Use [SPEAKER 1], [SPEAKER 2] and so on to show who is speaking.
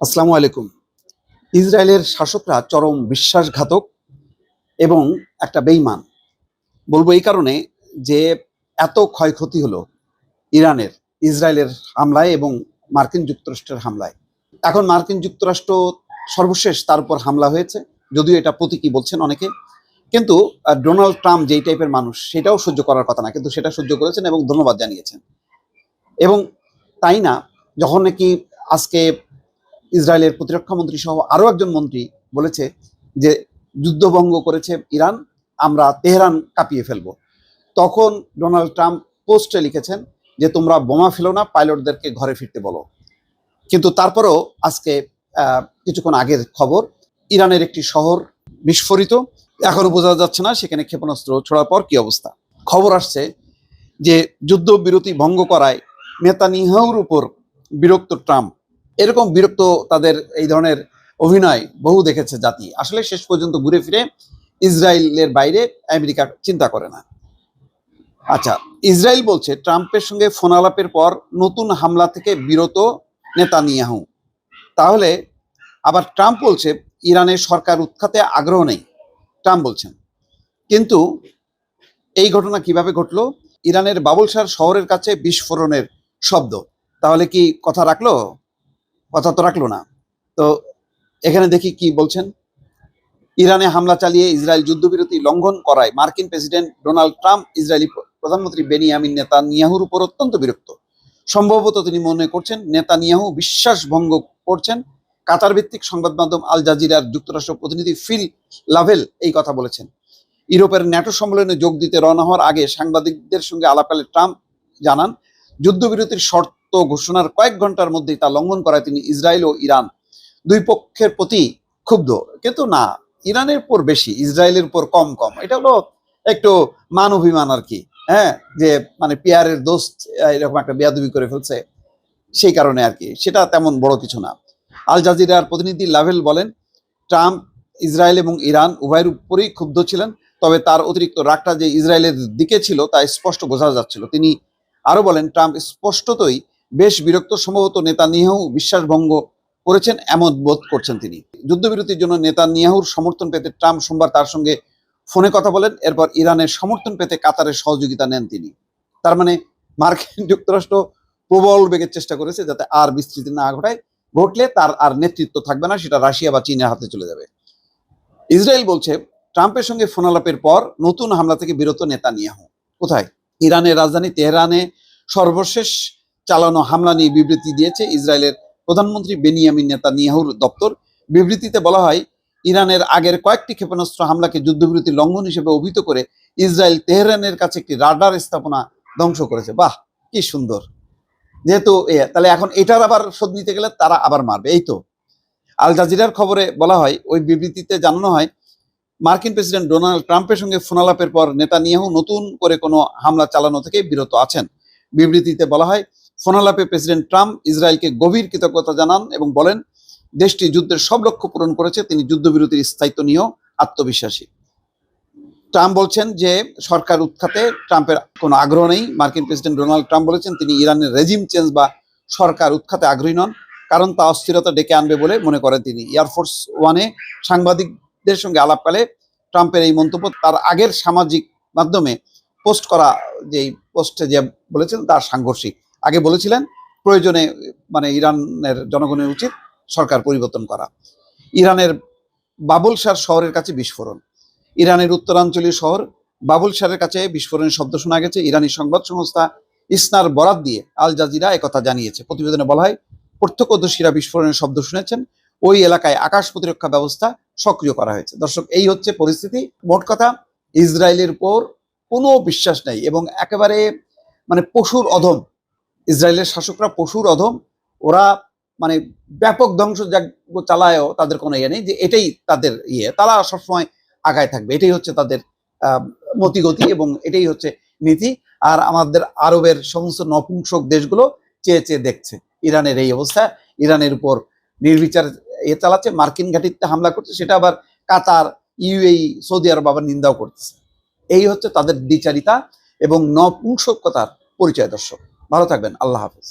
[SPEAKER 1] আসসালামু আলাইকুম। ইসরায়েলের শাসকরা চরম বিশ্বাসঘাতক এবং একটা বেঈমান। বলবো এই কারণে যে এত ক্ষয়ক্ষতি হলো ইরানের ইসরায়েলের হামলায় এবং মার্কিন যুক্তরাষ্ট্রের হামলায়। এখন মার্কিন যুক্তরাষ্ট্র সর্বশেষ তার উপর হামলা হয়েছে, যদিও এটা প্রতীকী বলছেন অনেকে। কিন্তু ডোনাল্ড ট্রাম্প যেই টাইপের মানুষ সেটাও সহ্য করার কথা না, কিন্তু সেটা সহ্য করেছেন এবং ধন্যবাদ জানিয়েছেন। এবং তাই না, যখন নাকি আজকে ইসরায়েলের প্রতিরক্ষা মন্ত্রী সহ আরো একজন মন্ত্রী বলেছে যে যুদ্ধভঙ্গ করেছে ইরান, আমরা তেহরান কাঁপিয়ে ফেলবো, তখন ডোনাল্ড ট্রাম্প পোস্টে লিখেছেন যে তোমরা বোমা ফেলো না, পাইলটদেরকে ঘরে ফিরতে বলো। কিন্তু তারপরেও আজকে কিছুক্ষণ আগের খবর, ইরানের একটি শহর বিস্ফোরিত, এখনো বোঝা যাচ্ছে না সেখানে ক্ষেপণাস্ত্র ছোড়ার পর কি অবস্থা। খবর আসছে যে যুদ্ধবিরতি ভঙ্গ করায় নেতানিয়াহুর উপর বিরক্ত ট্রাম্প। এরকম বিরক্ত তাদের এই ধরনের অভিনয় বহু দেখেছে জাতি। আসলে শেষ পর্যন্ত ঘুরে ফিরে ইসরায়েলের বাইরে আমেরিকা চিন্তা করে না। আচ্ছা, ইসরায়েল বলছে ট্রাম্পের সঙ্গে ফোন আলাপের পর নতুন হামলা থেকে বিরত নেতানিয়াহু। তাহলে আবার ট্রাম্প বলছে ইরানের সরকার উৎখাতে আগ্রহ নেই, ট্রাম্প বলছেন। কিন্তু এই ঘটনা কিভাবে ঘটলো? ইরানের বাবুলশার শহরের কাছে বিস্ফোরণের শব্দ, তাহলে কি কথা রাখলো? কথা তো রাখলো না। তো এখানে দেখি কি বলছেন। ইরানে হামলা চালিয়ে ইসরায়েল যুদ্ধবিরতি লঙ্ঘন করায় মার্কিন প্রেসিডেন্ট ডোনাল্ড ট্রাম্প ইসরায়েলি প্রধানমন্ত্রী বেনিয়ামিন নেতানিয়াহুর উপর অত্যন্ত বিরক্ত। সম্ভবত তিনি মনে করছেন নেতানিয়াহু বিশ্বাস ভঙ্গ করছেন। কাতার ভিত্তিক সংবাদ মাধ্যম আল জাজিরার যুক্তরাষ্ট্র প্রতিনিধি ফিল লাভেল এই কথা বলেছেন। ইউরোপের ন্যাটো সম্মেলনে যোগ দিতে রওনা হওয়ার আগে সাংবাদিকদের সঙ্গে আলাপকালে ট্রাম্প জানান যুদ্ধবিরতির শর্ত ঘোষণার কয়েক ঘন্টার মধ্যেই তা লঙ্ঘন করায় তিনি ইসরায়েল ও ইরান দুই পক্ষের প্রতি ক্ষুব্ধ। কিন্তু না, ইরানের উপর বেশি, ইসরায়েলের উপর কম কম। এটা হলো একটু মান অভিমান আর কি। হ্যাঁ, যে মানে পিয়ারের দোস্ত এরকম একটা বেয়াদবি করে ফেলছে, সেই কারণে আর কি। সেটা তেমন বড় কিছু না। আল জাজিরার প্রতিনিধি লাভেল বলেন ট্রাম্প ইসরায়েল এবং ইরান উভয়ের উপরেই ক্ষুব্ধ ছিলেন, তবে তার অতিরিক্ত রাগটা যে ইসরায়েলের দিকে ছিল তা স্পষ্ট বোঝা যাচ্ছিল। তিনি আরো বলেন ট্রাম্প স্পষ্টতই বেশ বিরক্ত, সম্ভবত নেতানিয়াহু বিশ্বাসভঙ্গ করেছেন এমন বোধ করছেন তিনি। যুদ্ধবিরতির জন্য নেতানিয়াহুর সমর্থন পেতে ট্রাম্প সোমবার তার সঙ্গে ফোনে কথা বলেন। এরপর ইরানের সমর্থন পেতে কাতারের সহযোগিতা নেন তিনি। তার মানে মার্কিন যুক্তরাষ্ট্র প্রবল বেগের চেষ্টা করেছে যাতে আর বিস্তৃতি না ঘটায়, ঘটলে তার আর নেতৃত্ব থাকবে না, সেটা রাশিয়া বা চীনের হাতে চলে যাবে। ইসরায়েল বলছে ট্রাম্পের সঙ্গে ফোন আলাপের পর নতুন হামলা থেকে বিরত নেতানিয়াহু। কোথায়? ইরানের রাজধানী তেহরানে সর্বশেষ চালানো হামলা নিয়ে বিবৃতি দিয়েছে ইসরায়েলের প্রধানমন্ত্রী বেনিয়ামিন নেতানিয়াহুর দপ্তর। বিবৃতিতে বলা হয় ইরানের আগের কয়েকটি ক্ষেপণাস্ত্র হামলাকে যুদ্ধবিরতি লঙ্ঘন হিসেবে অভিহিত করে ইসরায়েল তেহরানের কাছে একটি রাডার স্থাপনা ধ্বংস করেছে। বাহ, কি সুন্দর! যেহেতু তাহলে এখন এটার আবার শোধ নিতে গেলে তারা আবার মারবে, এই তো। আল জাজিরার খবরে বলা হয়, ওই বিবৃতিতে জানানো হয় মার্কিন প্রেসিডেন্ট ডোনাল্ড ট্রাম্পের সঙ্গে ফোন আলাপের পর নেতানিয়াহু নতুন করে কোনো হামলা চালানো থেকে বিরত আছেন। বিবৃতিতে বলা হয় ফোন আলাপে প্রেসিডেন্ট ট্রাম্প ইসরায়েলকে গভীর কৃতজ্ঞতা জানান এবং বলেন দেশটি যুদ্ধের সব লক্ষ্য পূরণ করেছে। তিনি যুদ্ধবিরতির স্থায়িত্ব নিয়েও আত্মবিশ্বাসী। ট্রাম্প বলছেন যে সরকার উৎখাতে ট্রাম্পের কোনো আগ্রহ নেই। মার্কিন প্রেসিডেন্ট ডোনাল্ড ট্রাম্প বলেছেন তিনি ইরানের রেজিম চেঞ্জ বা সরকার উৎখাতে আগ্রহী নন, কারণ তা অস্থিরতা ডেকে আনবে বলে মনে করেন তিনি। এয়ারফোর্স ওয়ানে সাংবাদিকদের সঙ্গে আলাপকালে ট্রাম্পের এই মন্তব্য তার আগের সামাজিক মাধ্যমে পোস্ট করা যেই পোস্টে যে বলেছেন তার সাংঘর্ষিক। আগে বলেছিলেন প্রয়োজনে মানে ইরানের জনগণের উচিত সরকার পরিবর্তন করা। ইরানের বাবুলশার শহরের কাছে বিস্ফোরণ। ইরানের উত্তরাঞ্চলীয় শহর বাবুলশারের কাছে বিস্ফোরণের শব্দ শোনা গেছে। ইরানি সংবাদ সংস্থা ইসনার বরাত দিয়ে আল জাজিরা একথা জানিয়েছে। প্রতিবেদনে বলা হয় প্রত্যক্ষদর্শীরা বিস্ফোরণের শব্দ শুনেছেন। ওই এলাকায় আকাশ প্রতিরক্ষা ব্যবস্থা সক্রিয় করা হয়েছে। দর্শক, এই হচ্ছে পরিস্থিতি। মোট কথা, ইসরায়েলের উপর কোনো বিশ্বাস নেই এবং একেবারে মানে পশুর অধম। ইসরায়েলের শাসকরা পশুর অধম। ওরা মানে ব্যাপক ধ্বংস চালায়ও তাদের কোনো ইয়ে নেই, যে এটাই তাদের ইয়ে, তারা সবসময় আগায় থাকবে, এটাই হচ্ছে তাদের মতিগতি এবং এটাই হচ্ছে নীতি। আর আমাদের আরবের সমস্ত নপুংসক দেশগুলো চেয়ে চেয়ে দেখছে ইরানের এই অবস্থা। ইরানের উপর নির্বিচার চালাচ্ছে, মার্কিন ঘাঁটিতে হামলা করছে, সেটা আবার কাতার, ইউএই, সৌদি আরব আবার নিন্দাও করতেছে। এই হচ্ছে তাদের দ্বিচারিতা এবং নপুংসকতার পরিচয়। দর্শক, ভালো থাকবেন। আল্লাহ হাফেজ।